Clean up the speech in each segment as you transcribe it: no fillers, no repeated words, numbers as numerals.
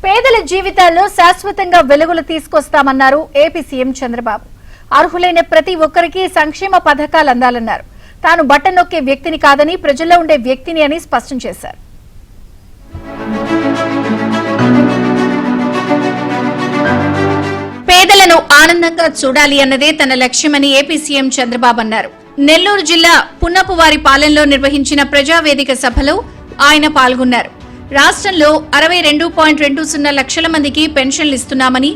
పేదల జీవితాల్లో శాశ్వతంగా వెలుగులు తీసుకొస్తామన్నారు ఏపీ సీఎం చంద్రబాబు. అర్హులైన ప్రతి ఒక్కరికి సంక్షేమ పథకాలు అందాలన్నారు. తాను బటన్ నొక్కే వ్యక్తిని కాదని, ప్రజల్లో ఉండే వ్యక్తిని అని స్పష్టం చేశారు. పేదలను ఆనందంగా చూడాలి అన్నదే తన లక్ష్యమని ఏపీ సీఎం చంద్రబాబు అన్నారు. నెల్లూరు జిల్లా పున్నపువారిపాలెంలో నిర్వహించిన ప్రజావేదిక సభలో ఆయన పాల్గొన్నారు. రాష్ట్రంలో 62.20 లక్షల మందికి పెన్షన్లు ఇస్తున్నామని,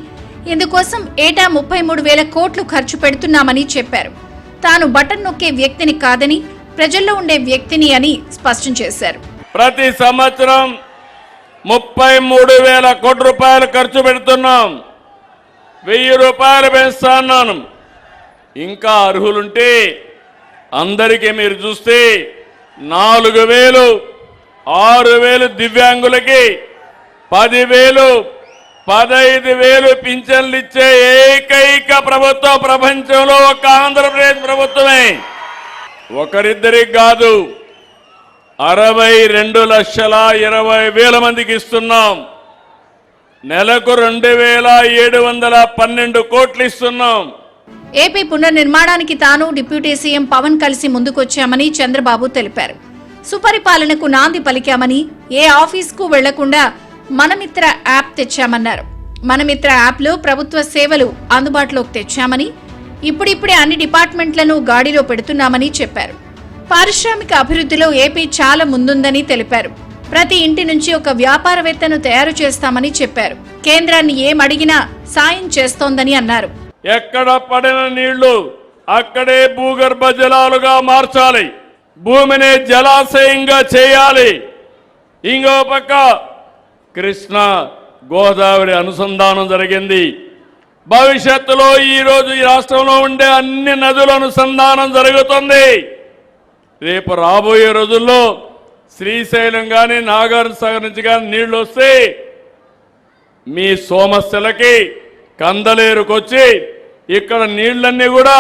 ఇందుకోసం ఏటా 33,000 కోట్లు ఖర్చు పెడుతున్నామని చెప్పారు. తాను బటన్ నొక్కే వ్యక్తిని కాదని, ప్రజల్లో ఉండే వ్యక్తిని అని స్పష్టం చేశారు. ప్రతి సంవత్సరం 33,000 కోట్ల రూపాయలు ఖర్చు పెడుతున్నాం. 1,000 రూపాయలు పెంచుతున్నాను. ఇంకా అర్హులుంటే అందరికీ మీరు చూస్తే 4,000, 6,000 దివ్యాంగులకి, 10,000, 15,000 పింఛన్లు ఇచ్చే ఏకైక ప్రభుత్వం ప్రపంచంలో ఒక ఆంధ్రప్రదేశ్ ప్రభుత్వమే. ఒకరిద్దరికి కాదు, 62,20,000 మందికి ఇస్తున్నాం. నెలకు 2,712 కోట్లు ఇస్తున్నాం. ఏపీ పునర్నిర్మాణానికి తాను డిప్యూటీ సీఎం పవన్ కలిసి ముందుకొచ్చామని చంద్రబాబు తెలిపారు. సుపరిపాలనకు నాంది పలికామని, ఏ ఆఫీస్కు వెళ్లకుండా మనమిత్ర యాప్ తెచ్చామన్నారు. మనమిత్ర యాప్లో ప్రభుత్వ సేవలు అందుబాటులోకి తెచ్చామని, ఇప్పుడిప్పుడే అన్ని డిపార్ట్మెంట్లను గాడిలో పెడుతున్నామని చెప్పారు. పారిశ్రామిక అభివృద్ధిలో ఏపీ చాలా ముందుందని తెలిపారు. ప్రతి ఇంటి నుంచి ఒక వ్యాపారవేత్తను తయారు చేస్తామని చెప్పారు. కేంద్రాన్ని ఏమడిగినా సాయం చేస్తోందని అన్నారు. ఎక్కడ పడిన నీళ్లు అక్కడే భూగర్భ జలాలుగా మార్చాలి, భూమిని జలాశయంగా చేయాలి. ఇంకో పక్క కృష్ణా గోదావరి అనుసంధానం జరిగింది. భవిష్యత్తులో ఈరోజు ఈ రాష్ట్రంలో ఉండే అన్ని నదుల అనుసంధానం జరుగుతుంది. రేపు రాబోయే రోజుల్లో శ్రీశైలం కానీ, నాగార్జున సాగర్ నుంచి కానీ నీళ్లు వస్తే మీ సోమస్యలకి కందలేరుకొచ్చి ఇక్కడ నీళ్లన్నీ కూడా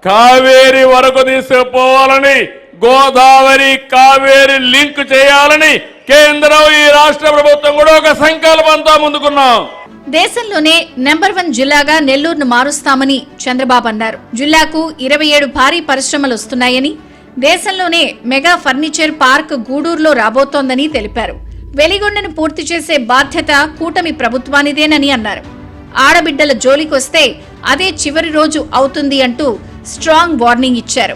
కావేరి వరకు తీసుకుపోవాలని, గోదావరి కావేరి లింక్ చేయాలని కేంద్రం, ఈ రాష్ట్ర ప్రభుత్వం కూడా ఒక సంకల్పంతో ముందుకున్నాం. దేశంలోనే నెంబర్ 1 జిల్లాగా నెల్లూరును మారుస్తామని చంద్రబాబు అన్నారు. జిల్లాకు 27 భారీ పరిశ్రమలు వస్తున్నాయని, దేశంలోనే మెగా ఫర్నిచర్ పార్క్ గూడూరులో రాబోతోందని తెలిపారు. వెలిగొండను పూర్తి చేసే బాధ్యత కూటమి ప్రభుత్వానిదేనని అన్నారు. ఆడబిడ్డల జోలికొస్తే అదే చివరి రోజు అవుతుంది అంటూ స్ట్రాంగ్ వార్నింగ్ ఇచ్చారు.